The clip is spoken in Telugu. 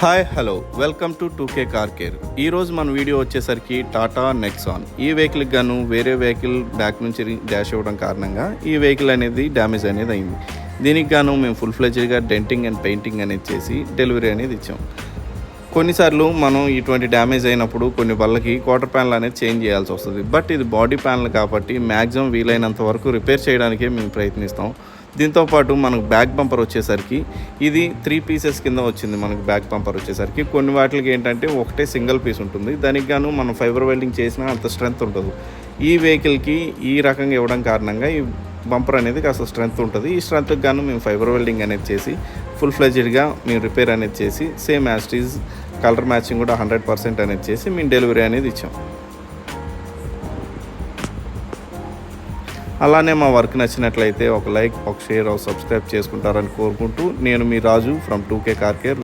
Hi hello welcome to 2K car care. ఈరోజు మన వీడియో వచ్చేసరికి టాటా నెక్సాన్. ఈ వెహికల్కి గాను వేరే వెహికల్ బ్యాక్ నుంచి డాష్ ఇవ్వడం కారణంగా ఈ వెహికల్ అనేది డ్యామేజ్ అనేది అయింది. దీనికి గాను మేము ఫుల్ ఫ్లెడ్జ్డ్గా డెంటింగ్ అండ్ పెయింటింగ్ అనేది చేసి డెలివరీ అనేది ఇచ్చాం. కొన్నిసార్లు మనం ఇటువంటి డ్యామేజ్ అయినప్పుడు కొన్ని బళ్ళకి క్వార్టర్ ప్యానల్ అనేది చేంజ్ చేయాల్సి వస్తుంది. బట్ ఇది బాడీ ప్యానల్ కాబట్టి మ్యాక్సిమం వీలైనంత వరకు రిపేర్ చేయడానికే మేము ప్రయత్నిస్తాం. దీంతోపాటు మనకు బ్యాక్ బంపర్ వచ్చేసరికి ఇది 3 పీసెస్ కింద వచ్చింది. మనకు బ్యాక్ బంపర్ వచ్చేసరికి కొన్ని వాటికి ఏంటంటే ఒకటే సింగిల్ పీస్ ఉంటుంది. దానికి గాను మనం ఫైబర్ వెల్డింగ్ చేసినా అంత స్ట్రెంత్ ఉంటుంది. ఈ వెహికల్కి ఈ రకంగా ఇవ్వడం కారణంగా ఈ బంపర్ అనేది కాస్త స్ట్రెంత్ ఉంటుంది. ఈ స్ట్రెంత్కి గాను మేము ఫైబర్ వెల్డింగ్ అనేది చేసి ఫుల్ ఫ్లెడ్జ్డ్గా మేము రిపేర్ అనేది చేసి సేమ్ యాస్టీజ్ కలర్ మ్యాచింగ్ కూడా 100% అనేది చేసి మేము డెలివరీ అనేది ఇచ్చాం. అలానే మా వర్క్ నచ్చినట్లయితే ఒక లైక్, ఒక షేర్, ఒక సబ్స్క్రైబ్ చేసుకుంటారని కోరుకుంటూ నేను మీ రాజు ఫ్రమ్ 2K కార్ కేర్.